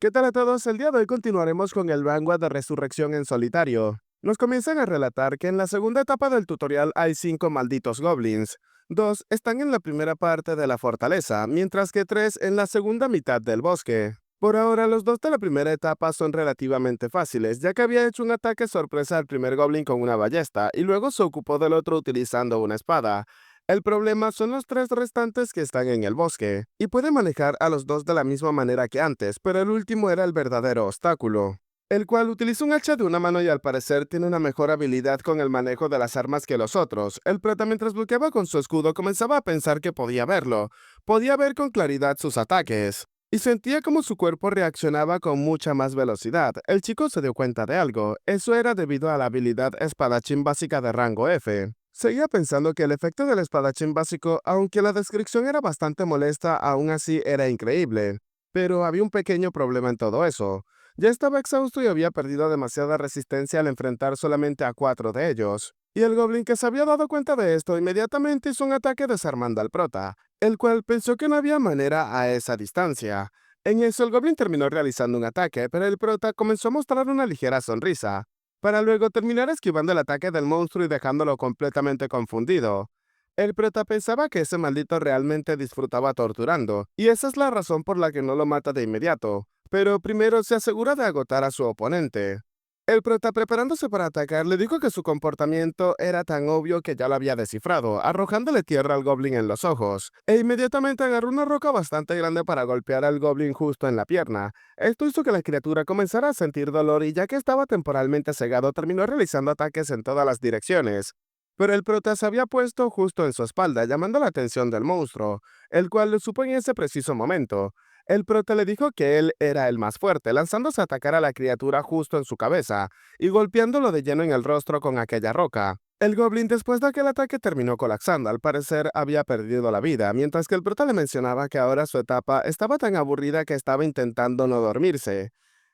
¿Qué tal a todos? El día de hoy continuaremos con el Vanguard de Resurrección en solitario. Nos comienzan a relatar que en la segunda etapa del tutorial hay 5 malditos goblins. 2 están en la primera parte de la fortaleza, mientras que 3 en la segunda mitad del bosque. Por ahora, los 2 de la primera etapa son relativamente fáciles, ya que había hecho un ataque sorpresa al primer goblin con una ballesta, y luego se ocupó del otro utilizando una espada. El problema son los 3 restantes que están en el bosque, y puede manejar a los 2 de la misma manera que antes, pero el último era el verdadero obstáculo, el cual utiliza un hacha de una mano y al parecer tiene una mejor habilidad con el manejo de las armas que los otros. El prota mientras bloqueaba con su escudo comenzaba a pensar que podía verlo, podía ver con claridad sus ataques, y sentía como su cuerpo reaccionaba con mucha más velocidad. El chico se dio cuenta de algo, eso era debido a la habilidad espadachín básica de rango F. Seguía pensando que el efecto del espadachín básico, aunque la descripción era bastante molesta, aún así era increíble. Pero había un pequeño problema en todo eso. Ya estaba exhausto y había perdido demasiada resistencia al enfrentar solamente a 4 de ellos. Y el goblin que se había dado cuenta de esto inmediatamente hizo un ataque desarmando al prota, el cual pensó que no había manera a esa distancia. En eso el goblin terminó realizando un ataque, pero el prota comenzó a mostrar una ligera sonrisa para luego terminar esquivando el ataque del monstruo y dejándolo completamente confundido. El prota pensaba que ese maldito realmente disfrutaba torturando, y esa es la razón por la que no lo mata de inmediato, pero primero se asegura de agotar a su oponente. El prota, preparándose para atacar, le dijo que su comportamiento era tan obvio que ya lo había descifrado, arrojándole tierra al goblin en los ojos, e inmediatamente agarró una roca bastante grande para golpear al goblin justo en la pierna. Esto hizo que la criatura comenzara a sentir dolor y ya que estaba temporalmente cegado, terminó realizando ataques en todas las direcciones. Pero el prota se había puesto justo en su espalda, llamando la atención del monstruo, el cual lo supo en ese preciso momento. El prota le dijo que él era el más fuerte, lanzándose a atacar a la criatura justo en su cabeza y golpeándolo de lleno en el rostro con aquella roca. El goblin después de aquel ataque terminó colapsando, al parecer había perdido la vida, mientras que el prota le mencionaba que ahora su etapa estaba tan aburrida que estaba intentando no dormirse.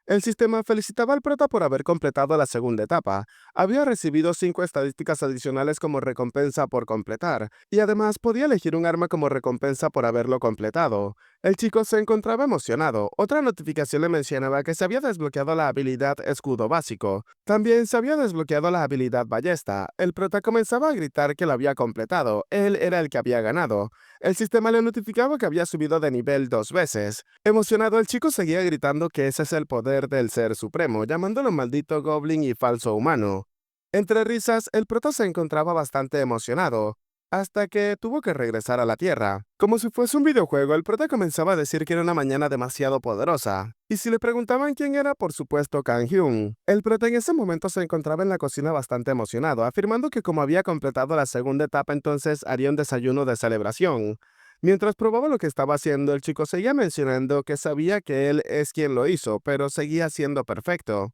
El sistema felicitaba al prota por haber completado la segunda etapa. Había recibido 5 estadísticas adicionales como recompensa por completar, y además podía elegir un arma como recompensa por haberlo completado. El chico se encontraba emocionado. Otra notificación le mencionaba que se había desbloqueado la habilidad escudo básico. También se había desbloqueado la habilidad ballesta. El prota comenzaba a gritar que lo había completado. Él era el que había ganado. El sistema le notificaba que había subido de nivel 2 veces. Emocionado, el chico seguía gritando que ese es el poder del Ser Supremo, llamándolo maldito goblin y falso humano. Entre risas, el prota se encontraba bastante emocionado, hasta que tuvo que regresar a la Tierra. Como si fuese un videojuego, el prota comenzaba a decir que era una mañana demasiado poderosa. Y si le preguntaban quién era, por supuesto Kang Hyun. El prota en ese momento se encontraba en la cocina bastante emocionado, afirmando que como había completado la segunda etapa entonces haría un desayuno de celebración. Mientras probaba lo que estaba haciendo, el chico seguía mencionando que sabía que él es quien lo hizo, pero seguía siendo perfecto.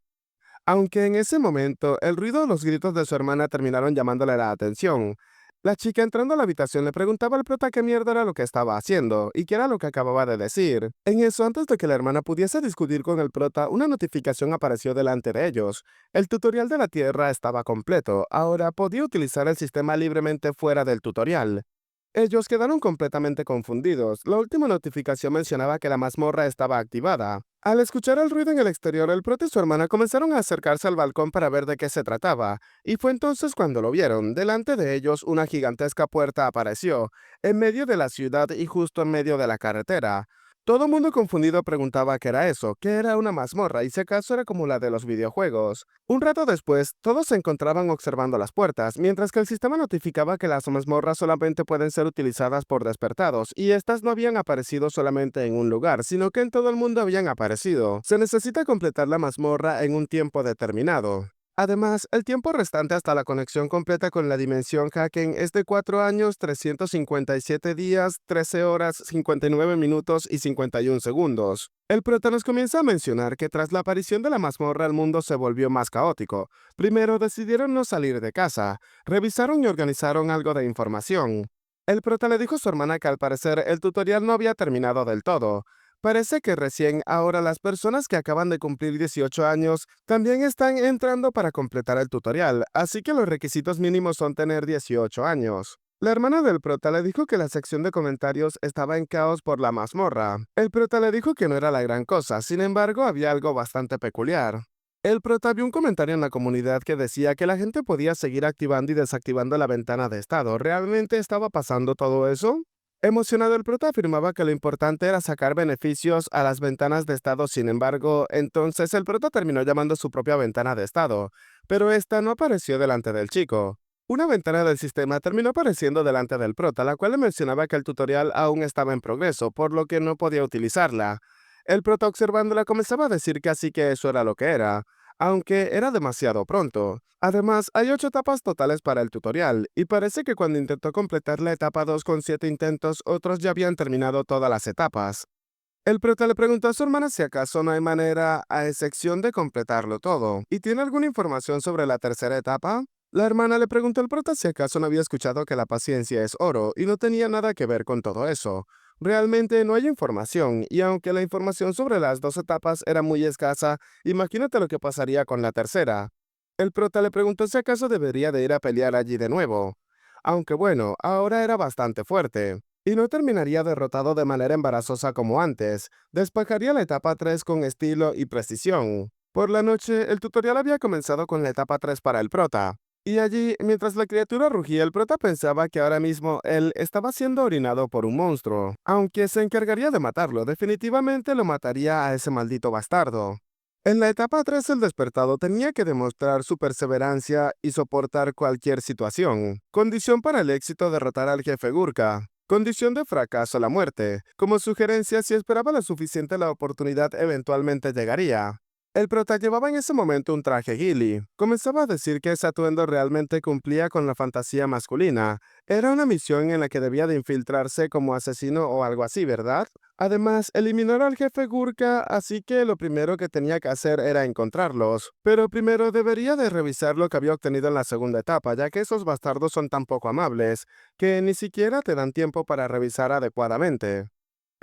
Aunque en ese momento el ruido de los gritos de su hermana terminaron llamándole la atención. La chica entrando a la habitación le preguntaba al prota qué mierda era lo que estaba haciendo y qué era lo que acababa de decir. En eso, antes de que la hermana pudiese discutir con el prota, una notificación apareció delante de ellos. El tutorial de la Tierra estaba completo, ahora podía utilizar el sistema libremente fuera del tutorial. Ellos quedaron completamente confundidos. La última notificación mencionaba que la mazmorra estaba activada. Al escuchar el ruido en el exterior, el prota y su hermana comenzaron a acercarse al balcón para ver de qué se trataba, y fue entonces cuando lo vieron. Delante de ellos, una gigantesca puerta apareció, en medio de la ciudad y justo en medio de la carretera. Todo mundo confundido preguntaba qué era eso, qué era una mazmorra, y si acaso era como la de los videojuegos. Un rato después, todos se encontraban observando las puertas, mientras que el sistema notificaba que las mazmorras solamente pueden ser utilizadas por despertados, y estas no habían aparecido solamente en un lugar, sino que en todo el mundo habían aparecido. Se necesita completar la mazmorra en un tiempo determinado. Además, el tiempo restante hasta la conexión completa con la dimensión Haken es de 4 años, 357 días, 13 horas, 59 minutos y 51 segundos. El prota nos comienza a mencionar que tras la aparición de la mazmorra el mundo se volvió más caótico. Primero decidieron no salir de casa, revisaron y organizaron algo de información. El prota le dijo a su hermana que al parecer el tutorial no había terminado del todo. Parece que recién ahora las personas que acaban de cumplir 18 años también están entrando para completar el tutorial, así que los requisitos mínimos son tener 18 años. La hermana del prota le dijo que la sección de comentarios estaba en caos por la mazmorra. El prota le dijo que no era la gran cosa, sin embargo había algo bastante peculiar. El prota vio un comentario en la comunidad que decía que la gente podía seguir activando y desactivando la ventana de estado. ¿Realmente estaba pasando todo eso? Emocionado, el prota afirmaba que lo importante era sacar beneficios a las ventanas de estado. Sin embargo, entonces el prota terminó llamando su propia ventana de estado, pero esta no apareció delante del chico. Una ventana del sistema terminó apareciendo delante del prota, la cual le mencionaba que el tutorial aún estaba en progreso, por lo que no podía utilizarla. El prota, observándola, comenzaba a decir que así que eso era lo que era, aunque era demasiado pronto. Además, hay 8 etapas totales para el tutorial, y parece que cuando intentó completar la etapa 2 con 7 intentos, otros ya habían terminado todas las etapas. El prota le preguntó a su hermana si acaso no hay manera, a excepción de completarlo todo, ¿y tiene alguna información sobre la tercera etapa? La hermana le preguntó al prota si acaso no había escuchado que la paciencia es oro y no tenía nada que ver con todo eso. Realmente no hay información, y aunque la información sobre las 2 etapas era muy escasa, imagínate lo que pasaría con la tercera. El prota le preguntó si acaso debería de ir a pelear allí de nuevo. Aunque bueno, ahora era bastante fuerte. Y no terminaría derrotado de manera embarazosa como antes, despejaría la etapa 3 con estilo y precisión. Por la noche, el tutorial había comenzado con la etapa 3 para el prota. Y allí, mientras la criatura rugía, el prota pensaba que ahora mismo él estaba siendo orinado por un monstruo. Aunque se encargaría de matarlo, definitivamente lo mataría a ese maldito bastardo. En la etapa 3, el despertado tenía que demostrar su perseverancia y soportar cualquier situación. Condición para el éxito: derrotar al jefe Gurka. Condición de fracaso: la muerte. Como sugerencia, si esperaba lo suficiente, la oportunidad eventualmente llegaría. El prota llevaba en ese momento un traje ghillie. Comenzaba a decir que ese atuendo realmente cumplía con la fantasía masculina. Era una misión en la que debía de infiltrarse como asesino o algo así, ¿verdad? Además, eliminar al jefe Gurka, así que lo primero que tenía que hacer era encontrarlos. Pero primero debería de revisar lo que había obtenido en la segunda etapa, ya que esos bastardos son tan poco amables, que ni siquiera te dan tiempo para revisar adecuadamente.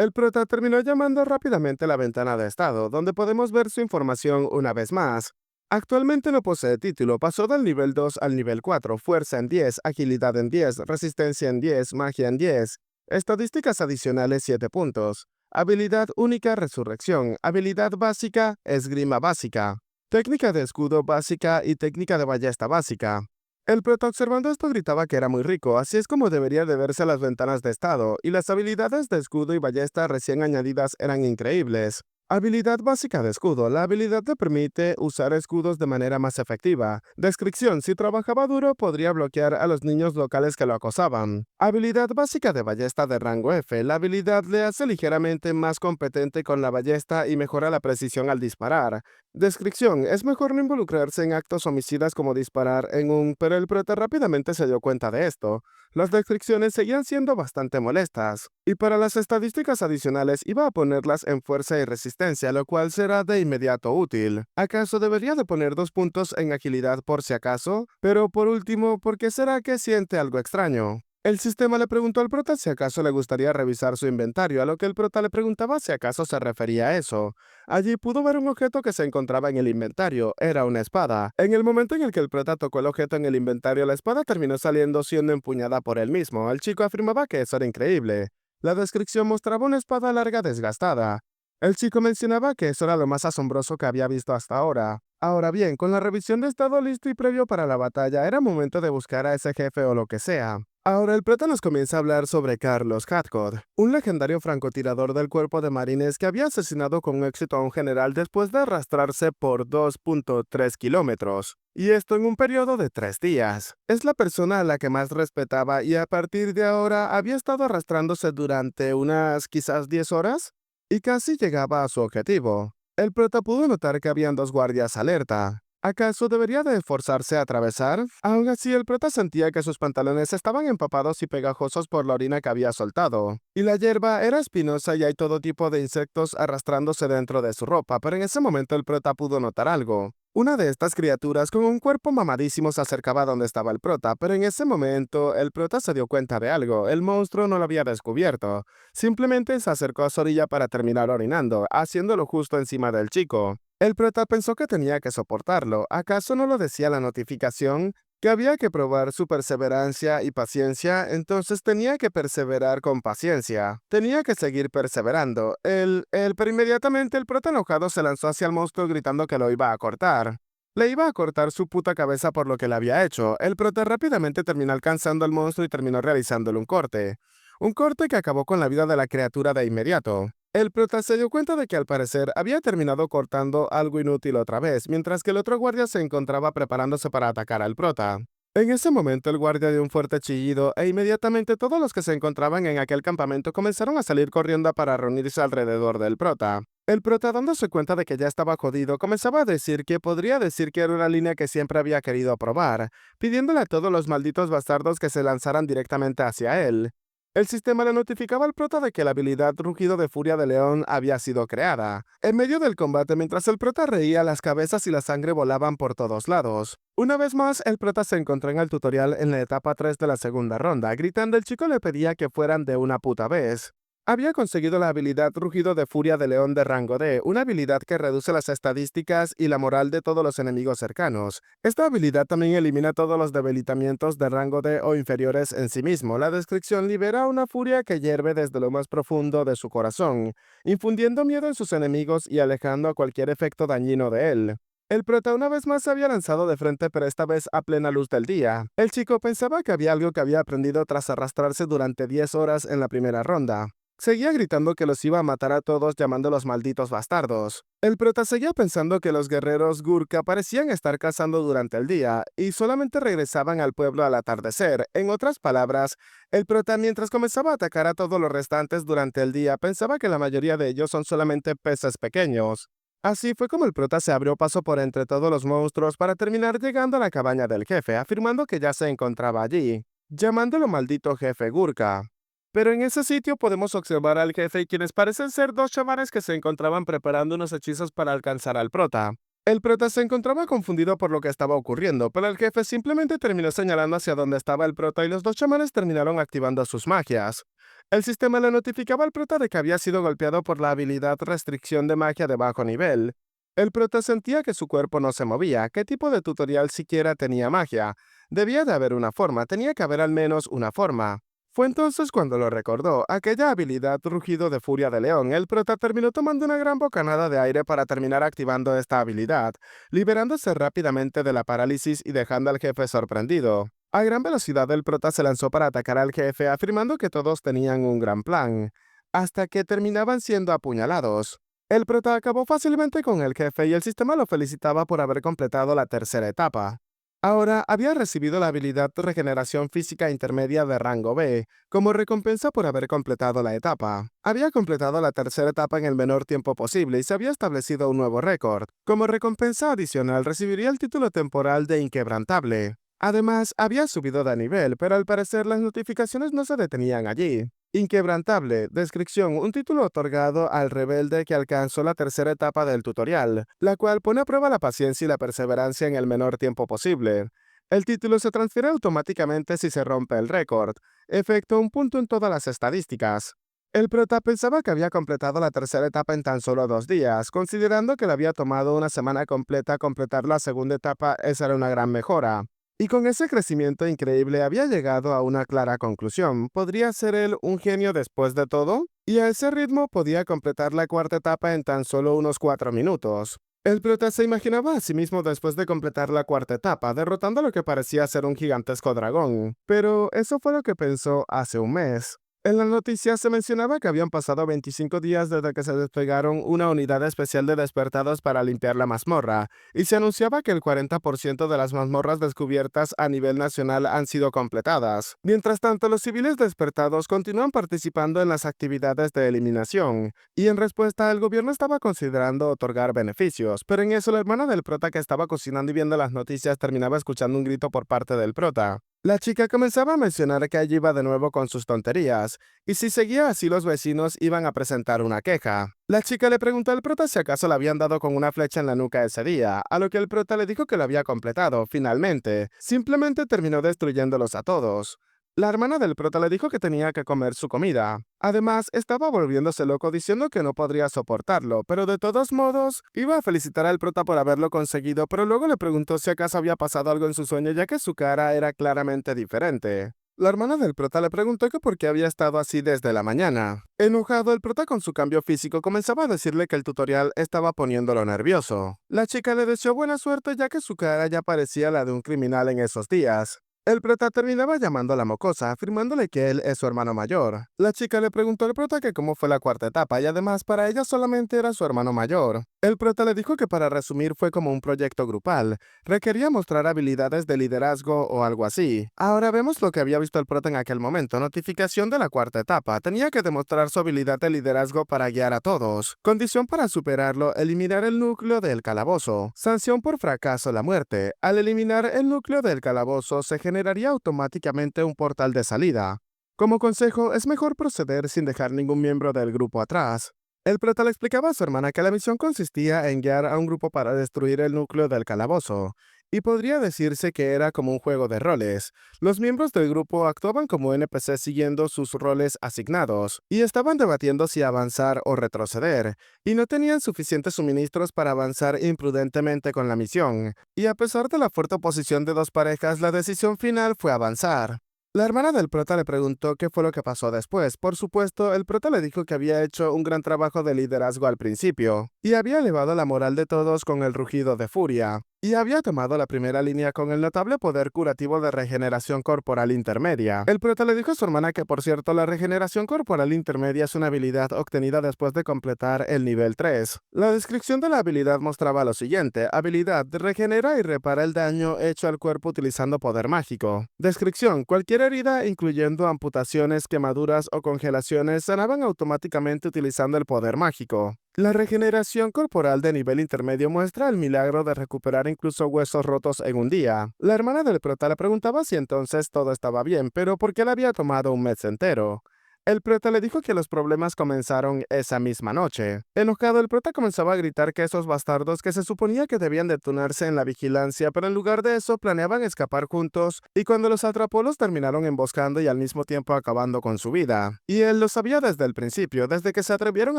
El prota terminó llamando rápidamente a la ventana de estado, donde podemos ver su información una vez más. Actualmente no posee título, pasó del nivel 2 al nivel 4, fuerza en 10, agilidad en 10, resistencia en 10, magia en 10, estadísticas adicionales 7 puntos, habilidad única resurrección, habilidad básica esgrima básica, técnica de escudo básica y técnica de ballesta básica. El prota, observando esto, gritaba que era muy rico. Así es como debería de verse las ventanas de estado, y las habilidades de escudo y ballesta recién añadidas eran increíbles. Habilidad básica de escudo: la habilidad te permite usar escudos de manera más efectiva. Descripción: si trabajaba duro, podría bloquear a los niños locales que lo acosaban. Habilidad básica de ballesta de rango F: la habilidad le hace ligeramente más competente con la ballesta y mejora la precisión al disparar. Descripción: es mejor no involucrarse en actos homicidas como disparar en un... Pero el prota rápidamente se dio cuenta de esto. Las descripciones seguían siendo bastante molestas. Y para las estadísticas adicionales iba a ponerlas en fuerza y resistencia, lo cual será de inmediato útil. ¿Acaso debería de poner 2 puntos en agilidad por si acaso? Pero por último, ¿por qué será que siente algo extraño? El sistema le preguntó al prota si acaso le gustaría revisar su inventario, a lo que el prota le preguntaba si acaso se refería a eso. Allí pudo ver un objeto que se encontraba en el inventario. Era una espada. En el momento en el que el prota tocó el objeto en el inventario, la espada terminó saliendo siendo empuñada por él mismo. El chico afirmaba que eso era increíble. La descripción mostraba una espada larga desgastada. El chico mencionaba que eso era lo más asombroso que había visto hasta ahora. Ahora bien, con la revisión de estado listo y previo para la batalla, era momento de buscar a ese jefe o lo que sea. Ahora el prota nos comienza a hablar sobre Carlos Hadcott, un legendario francotirador del cuerpo de marines que había asesinado con éxito a un general después de arrastrarse por 2.3 kilómetros, y esto en un periodo de 3 días. Es la persona a la que más respetaba, y a partir de ahora había estado arrastrándose durante unas quizás 10 horas, y casi llegaba a su objetivo. El prota pudo notar que habían 2 guardias alerta. ¿Acaso debería de esforzarse a atravesar? Aún así, el prota sentía que sus pantalones estaban empapados y pegajosos por la orina que había soltado. Y la hierba era espinosa y hay todo tipo de insectos arrastrándose dentro de su ropa, pero en ese momento el prota pudo notar algo. Una de estas criaturas con un cuerpo mamadísimo se acercaba a donde estaba el prota, pero en ese momento el prota se dio cuenta de algo. El monstruo no lo había descubierto. Simplemente se acercó a su orilla para terminar orinando, haciéndolo justo encima del chico. El prota pensó que tenía que soportarlo. ¿Acaso no lo decía la notificación? que había que probar su perseverancia y paciencia, entonces tenía que perseverar con paciencia. Tenía que seguir perseverando. Pero inmediatamente el prota enojado se lanzó hacia el monstruo gritando que lo iba a cortar. Le iba a cortar su puta cabeza por lo que le había hecho. El prota rápidamente terminó alcanzando al monstruo y terminó realizándole un corte. Un corte que acabó con la vida de la criatura de inmediato. El prota se dio cuenta de que al parecer había terminado cortando algo inútil otra vez, mientras que el otro guardia se encontraba preparándose para atacar al prota. En ese momento el guardia dio un fuerte chillido e inmediatamente todos los que se encontraban en aquel campamento comenzaron a salir corriendo para reunirse alrededor del prota. El prota, dándose cuenta de que ya estaba jodido, comenzaba a decir que podría decir que era una línea que siempre había querido probar, pidiéndole a todos los malditos bastardos que se lanzaran directamente hacia él. El sistema le notificaba al prota de que la habilidad Rugido de Furia de León había sido creada. En medio del combate, mientras el prota reía, las cabezas y la sangre volaban por todos lados. Una vez más, el prota se encontró en el tutorial en la etapa 3 de la segunda ronda, gritando el chico le pedía que fueran de una puta vez. Había conseguido la habilidad Rugido de Furia de León de rango D, una habilidad que reduce las estadísticas y la moral de todos los enemigos cercanos. Esta habilidad también elimina todos los debilitamientos de rango D o inferiores en sí mismo. La descripción libera una furia que hierve desde lo más profundo de su corazón, infundiendo miedo en sus enemigos y alejando a cualquier efecto dañino de él. El prota una vez más se había lanzado de frente, pero esta vez a plena luz del día. El chico pensaba que había algo que había aprendido tras arrastrarse durante 10 horas en la primera ronda. Seguía gritando que los iba a matar a todos llamándolos malditos bastardos. El prota seguía pensando que los guerreros Gurkha parecían estar cazando durante el día y solamente regresaban al pueblo al atardecer. En otras palabras, el prota mientras comenzaba a atacar a todos los restantes durante el día pensaba que la mayoría de ellos son solamente peces pequeños. Así fue como el prota se abrió paso por entre todos los monstruos para terminar llegando a la cabaña del jefe, afirmando que ya se encontraba allí, llamándolo maldito jefe Gurkha. Pero en ese sitio podemos observar al jefe y quienes parecen ser dos chamanes que se encontraban preparando unos hechizos para alcanzar al prota. El prota se encontraba confundido por lo que estaba ocurriendo, pero el jefe simplemente terminó señalando hacia donde estaba el prota y los dos chamanes terminaron activando sus magias. El sistema le notificaba al prota de que había sido golpeado por la habilidad Restricción de Magia de bajo nivel. El prota sentía que su cuerpo no se movía. ¿Qué tipo de tutorial siquiera tenía magia? Debía de haber una forma, tenía que haber al menos una forma. Fue entonces cuando lo recordó, aquella habilidad Rugido de Furia de León. El prota terminó tomando una gran bocanada de aire para terminar activando esta habilidad, liberándose rápidamente de la parálisis y dejando al jefe sorprendido. A gran velocidad el prota se lanzó para atacar al jefe, afirmando que todos tenían un gran plan, hasta que terminaban siendo apuñalados. El prota acabó fácilmente con el jefe y el sistema lo felicitaba por haber completado la tercera etapa. Ahora había recibido la habilidad Regeneración Física Intermedia de rango B, como recompensa por haber completado la etapa. Había completado la tercera etapa en el menor tiempo posible y se había establecido un nuevo récord. Como recompensa adicional recibiría el título temporal de Inquebrantable. Además, había subido de nivel, pero al parecer las notificaciones no se detenían allí. Inquebrantable, descripción, un título otorgado al rebelde que alcanzó la tercera etapa del tutorial, la cual pone a prueba la paciencia y la perseverancia en el menor tiempo posible. El título se transfiere automáticamente si se rompe el récord, efecto un punto en todas las estadísticas. El prota pensaba que había completado la tercera etapa en tan solo 2 días, considerando que le había tomado una semana completa completar la segunda etapa, esa era una gran mejora. Y con ese crecimiento increíble había llegado a una clara conclusión. ¿Podría ser él un genio después de todo? Y a ese ritmo podía completar la cuarta etapa en tan solo unos 4 minutos. El prota se imaginaba a sí mismo después de completar la cuarta etapa, derrotando a lo que parecía ser un gigantesco dragón. Pero eso fue lo que pensó hace un mes. En la noticia se mencionaba que habían pasado 25 días desde que se desplegaron una unidad especial de despertados para limpiar la mazmorra, y se anunciaba que el 40% de las mazmorras descubiertas a nivel nacional han sido completadas. Mientras tanto, los civiles despertados continúan participando en las actividades de eliminación, y en respuesta el gobierno estaba considerando otorgar beneficios, pero en eso la hermana del prota que estaba cocinando y viendo las noticias terminaba escuchando un grito por parte del prota. La chica comenzaba a mencionar que allí iba de nuevo con sus tonterías, y si seguía así los vecinos iban a presentar una queja. La chica le preguntó al prota si acaso le habían dado con una flecha en la nuca ese día, a lo que el prota le dijo que lo había completado, finalmente. Simplemente terminó destruyéndolos a todos. La hermana del prota le dijo que tenía que comer su comida. Además, estaba volviéndose loco diciendo que no podría soportarlo, pero de todos modos, iba a felicitar al prota por haberlo conseguido, pero luego le preguntó si acaso había pasado algo en su sueño, ya que su cara era claramente diferente. La hermana del prota le preguntó que por qué había estado así desde la mañana. Enojado, el prota con su cambio físico comenzaba a decirle que el tutorial estaba poniéndolo nervioso. La chica le deseó buena suerte ya que su cara ya parecía la de un criminal en esos días. El prota terminaba llamando a la mocosa, afirmándole que él es su hermano mayor. La chica le preguntó al prota que cómo fue la cuarta etapa y además para ella solamente era su hermano mayor. El prota le dijo que para resumir fue como un proyecto grupal, requería mostrar habilidades de liderazgo o algo así. Ahora vemos lo que había visto el prota en aquel momento, notificación de la cuarta etapa, tenía que demostrar su habilidad de liderazgo para guiar a todos. Condición para superarlo, eliminar el núcleo del calabozo. Sanción por fracaso, la muerte. Al eliminar el núcleo del calabozo se generaría automáticamente un portal de salida. Como consejo, es mejor proceder sin dejar ningún miembro del grupo atrás. El prota le explicaba a su hermana que la misión consistía en guiar a un grupo para destruir el núcleo del calabozo, y podría decirse que era como un juego de roles. Los miembros del grupo actuaban como NPC siguiendo sus roles asignados, y estaban debatiendo si avanzar o retroceder, y no tenían suficientes suministros para avanzar imprudentemente con la misión, y a pesar de la fuerte oposición de dos parejas, la decisión final fue avanzar. La hermana del prota le preguntó qué fue lo que pasó después. Por supuesto, el prota le dijo que había hecho un gran trabajo de liderazgo al principio, y había elevado la moral de todos con el rugido de furia, y había tomado la primera línea con el notable poder curativo de regeneración corporal intermedia. El prota le dijo a su hermana que, por cierto, la regeneración corporal intermedia es una habilidad obtenida después de completar el nivel 3. La descripción de la habilidad mostraba lo siguiente: habilidad, regenera y repara el daño hecho al cuerpo utilizando poder mágico. Descripción, cualquier herida, incluyendo amputaciones, quemaduras o congelaciones, sanaban automáticamente utilizando el poder mágico. La regeneración corporal de nivel intermedio muestra el milagro de recuperar incluso huesos rotos en un día. La hermana del prota le preguntaba si entonces todo estaba bien, pero ¿por qué le había tomado un mes entero? El prota le dijo que los problemas comenzaron esa misma noche. Enojado, el prota comenzaba a gritar que esos bastardos que se suponía que debían detenerse en la vigilancia, pero en lugar de eso planeaban escapar juntos, y cuando los atrapó los terminaron emboscando y al mismo tiempo acabando con su vida. Y él lo sabía desde el principio, desde que se atrevieron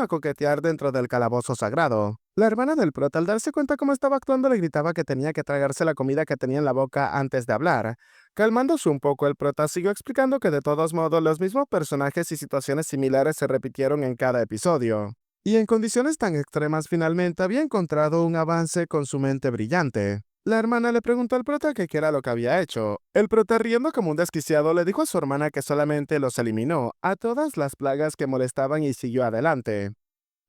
a coquetear dentro del calabozo sagrado. La hermana del prota, al darse cuenta cómo estaba actuando, le gritaba que tenía que tragarse la comida que tenía en la boca antes de hablar. Calmándose un poco, el prota siguió explicando que de todos modos los mismos personajes y situaciones similares se repitieron en cada episodio. Y en condiciones tan extremas finalmente había encontrado un avance con su mente brillante. La hermana le preguntó al prota que qué era lo que había hecho. El prota, riendo como un desquiciado, le dijo a su hermana que solamente los eliminó a todas las plagas que molestaban y siguió adelante.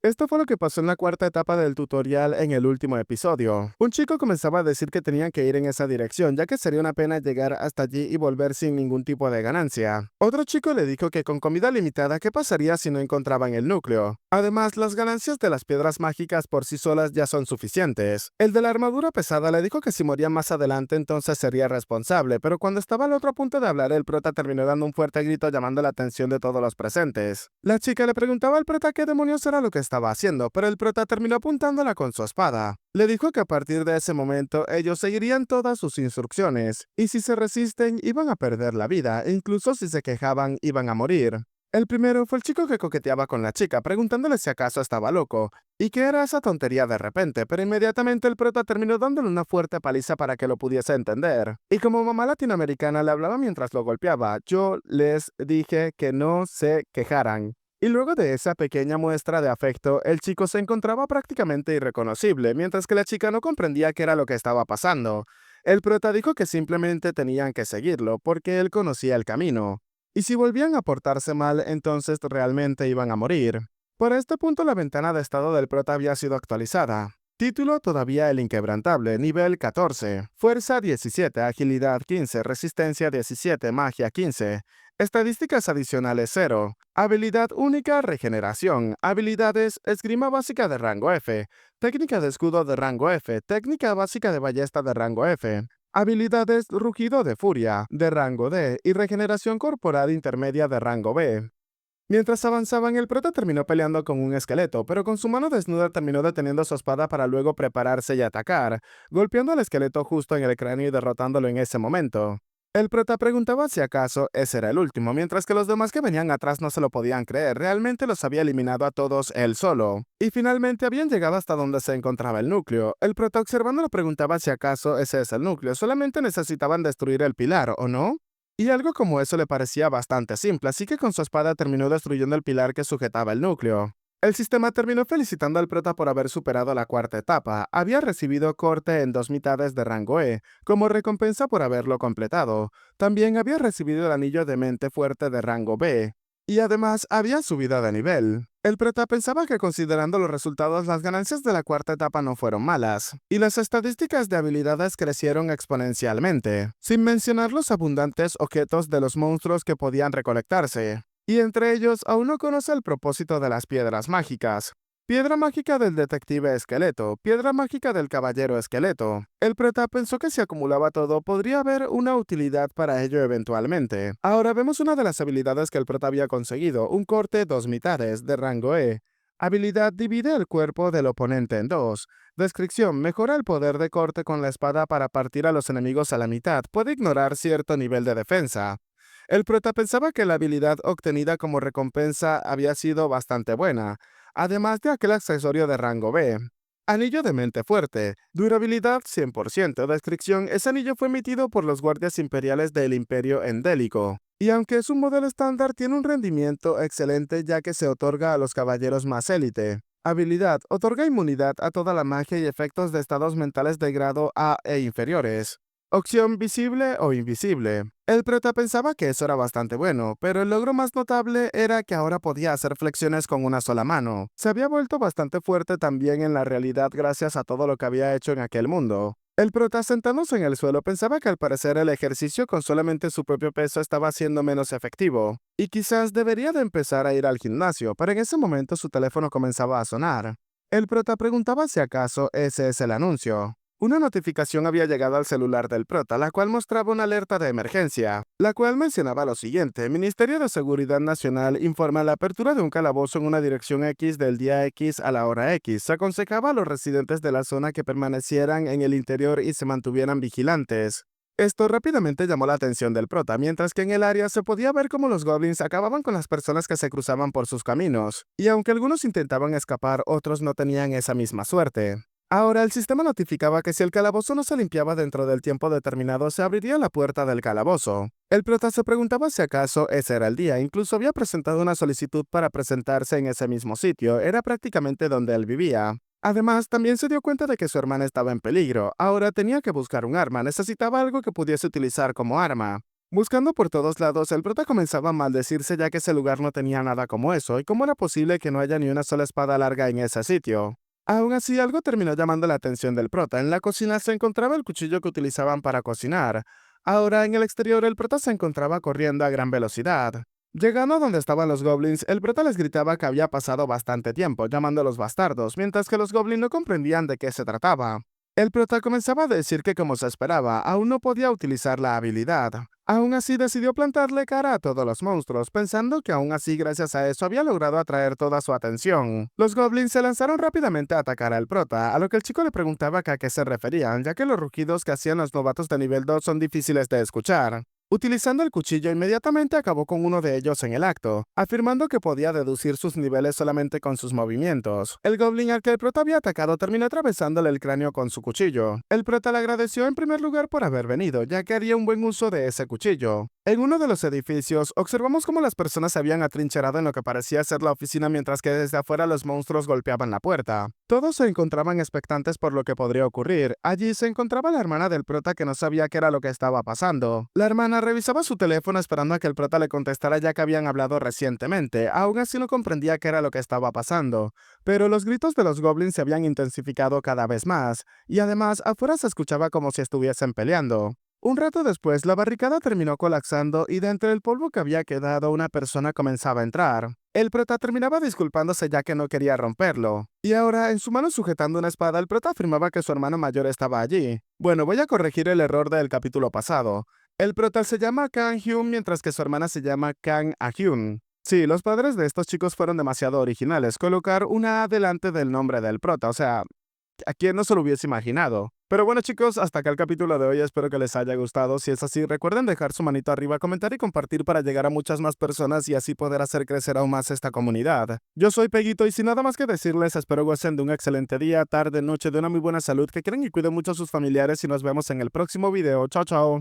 Esto fue lo que pasó en la cuarta etapa del tutorial en el último episodio. Un chico comenzaba a decir que tenían que ir en esa dirección, ya que sería una pena llegar hasta allí y volver sin ningún tipo de ganancia. Otro chico le dijo que con comida limitada, ¿qué pasaría si no encontraban el núcleo? Además, las ganancias de las piedras mágicas por sí solas ya son suficientes. El de la armadura pesada le dijo que si moría más adelante entonces sería responsable, pero cuando estaba al otro punto de hablar, el prota terminó dando un fuerte grito llamando la atención de todos los presentes. La chica le preguntaba al prota qué demonios era lo que estaba haciendo, pero el prota terminó apuntándola con su espada. Le dijo que a partir de ese momento ellos seguirían todas sus instrucciones, y si se resisten iban a perder la vida, e incluso si se quejaban iban a morir. El primero fue el chico que coqueteaba con la chica, preguntándole si acaso estaba loco, y qué era esa tontería de repente, pero inmediatamente el prota terminó dándole una fuerte paliza para que lo pudiese entender. Y como mamá latinoamericana le hablaba mientras lo golpeaba, yo les dije que no se quejaran. Y luego de esa pequeña muestra de afecto, el chico se encontraba prácticamente irreconocible, mientras que la chica no comprendía qué era lo que estaba pasando. El prota dijo que simplemente tenían que seguirlo, porque él conocía el camino. Y si volvían a portarse mal, entonces realmente iban a morir. Por este punto, la ventana de estado del prota había sido actualizada. Título todavía el inquebrantable, nivel 14. Fuerza 17, agilidad 15, resistencia 17, magia 15. Estadísticas adicionales 0. Habilidad única, regeneración. Habilidades, esgrima básica de rango F. Técnica de escudo de rango F. Técnica básica de ballesta de rango F. Habilidades, rugido de furia, de rango D, y regeneración corporal intermedia de rango B. Mientras avanzaban, el prota terminó peleando con un esqueleto, pero con su mano desnuda terminó deteniendo su espada para luego prepararse y atacar, golpeando al esqueleto justo en el cráneo y derrotándolo en ese momento. El prota preguntaba si acaso ese era el último, mientras que los demás que venían atrás no se lo podían creer, realmente los había eliminado a todos él solo. Y finalmente habían llegado hasta donde se encontraba el núcleo. El prota observándolo preguntaba si acaso ese es el núcleo, solamente necesitaban destruir el pilar, ¿o no? Y algo como eso le parecía bastante simple, así que con su espada terminó destruyendo el pilar que sujetaba el núcleo. El sistema terminó felicitando al prota por haber superado la cuarta etapa. Había recibido corte en 2 mitades de rango E, como recompensa por haberlo completado. También había recibido el anillo de mente fuerte de rango B. Y además había subido de nivel. El prota pensaba que considerando los resultados las ganancias de la cuarta etapa no fueron malas, y las estadísticas de habilidades crecieron exponencialmente, sin mencionar los abundantes objetos de los monstruos que podían recolectarse. Y entre ellos aún no conoce el propósito de las piedras mágicas. Piedra mágica del detective esqueleto, piedra mágica del caballero esqueleto. El prota pensó que si acumulaba todo podría haber una utilidad para ello eventualmente. Ahora vemos una de las habilidades que el prota había conseguido, un corte 2 mitades de rango E. Habilidad divide el cuerpo del oponente en dos. Descripción mejora el poder de corte con la espada para partir a los enemigos a la mitad, puede ignorar cierto nivel de defensa. El prota pensaba que la habilidad obtenida como recompensa había sido bastante buena, además de aquel accesorio de rango B. Anillo de mente fuerte, durabilidad 100%, descripción, ese anillo fue emitido por los guardias imperiales del Imperio Endélico. Y aunque es un modelo estándar, tiene un rendimiento excelente ya que se otorga a los caballeros más élite. Habilidad, otorga inmunidad a toda la magia y efectos de estados mentales de grado A e inferiores. Opción visible o invisible. El prota pensaba que eso era bastante bueno, pero el logro más notable era que ahora podía hacer flexiones con una sola mano. Se había vuelto bastante fuerte también en la realidad gracias a todo lo que había hecho en aquel mundo. El prota sentándose en el suelo pensaba que al parecer el ejercicio con solamente su propio peso estaba siendo menos efectivo, y quizás debería de empezar a ir al gimnasio, pero en ese momento su teléfono comenzaba a sonar. El prota preguntaba si acaso ese es el anuncio. Una notificación había llegado al celular del prota, la cual mostraba una alerta de emergencia, la cual mencionaba lo siguiente: Ministerio de Seguridad Nacional informa la apertura de un calabozo en una dirección X del día X a la hora X. Se aconsejaba a los residentes de la zona que permanecieran en el interior y se mantuvieran vigilantes. Esto rápidamente llamó la atención del prota, mientras que en el área se podía ver cómo los goblins acababan con las personas que se cruzaban por sus caminos, y aunque algunos intentaban escapar, otros no tenían esa misma suerte. Ahora, el sistema notificaba que si el calabozo no se limpiaba dentro del tiempo determinado, se abriría la puerta del calabozo. El prota se preguntaba si acaso ese era el día, incluso había presentado una solicitud para presentarse en ese mismo sitio, era prácticamente donde él vivía. Además, también se dio cuenta de que su hermana estaba en peligro, ahora tenía que buscar un arma, necesitaba algo que pudiese utilizar como arma. Buscando por todos lados, el prota comenzaba a maldecirse ya que ese lugar no tenía nada como eso, y cómo era posible que no haya ni una sola espada larga en ese sitio. Aún así, algo terminó llamando la atención del prota. En la cocina se encontraba el cuchillo que utilizaban para cocinar. Ahora, en el exterior, el prota se encontraba corriendo a gran velocidad. Llegando a donde estaban los goblins, el prota les gritaba que había pasado bastante tiempo, llamándolos bastardos, mientras que los goblins no comprendían de qué se trataba. El prota comenzaba a decir que, como se esperaba, aún no podía utilizar la habilidad. Aún así decidió plantarle cara a todos los monstruos, pensando que aún así gracias a eso había logrado atraer toda su atención. Los goblins se lanzaron rápidamente a atacar al prota, a lo que el chico le preguntaba que a qué se referían, ya que los rugidos que hacían los novatos de nivel 2 son difíciles de escuchar. Utilizando el cuchillo, inmediatamente acabó con uno de ellos en el acto, afirmando que podía deducir sus niveles solamente con sus movimientos. El goblin al que el prota había atacado terminó atravesándole el cráneo con su cuchillo. El prota le agradeció en primer lugar por haber venido, ya que haría un buen uso de ese cuchillo. En uno de los edificios, observamos cómo las personas se habían atrincherado en lo que parecía ser la oficina mientras que desde afuera los monstruos golpeaban la puerta. Todos se encontraban expectantes por lo que podría ocurrir. Allí se encontraba la hermana del prota que no sabía qué era lo que estaba pasando. La hermana revisaba su teléfono esperando a que el prota le contestara ya que habían hablado recientemente. Aún así no comprendía qué era lo que estaba pasando. Pero los gritos de los goblins se habían intensificado cada vez más, y además afuera se escuchaba como si estuviesen peleando. Un rato después, la barricada terminó colapsando y de entre el polvo que había quedado una persona comenzaba a entrar. El prota terminaba disculpándose ya que no quería romperlo. Y ahora, en su mano sujetando una espada, el prota afirmaba que su hermano mayor estaba allí. Bueno, voy a corregir el error del capítulo pasado. El prota se llama Kang Hyun mientras que su hermana se llama Kang Ah-hyun. Sí, los padres de estos chicos fueron demasiado originales. Colocar una A delante del nombre del prota, o sea, ¿a quién no se lo hubiese imaginado? Pero bueno chicos, hasta acá el capítulo de hoy, espero que les haya gustado. Si es así, recuerden dejar su manito arriba, comentar y compartir para llegar a muchas más personas y así poder hacer crecer aún más esta comunidad. Yo soy Peguito y sin nada más que decirles, espero gocen de un excelente día, tarde, noche, de una muy buena salud, que quieren y cuiden mucho a sus familiares y nos vemos en el próximo video. Chao, chao.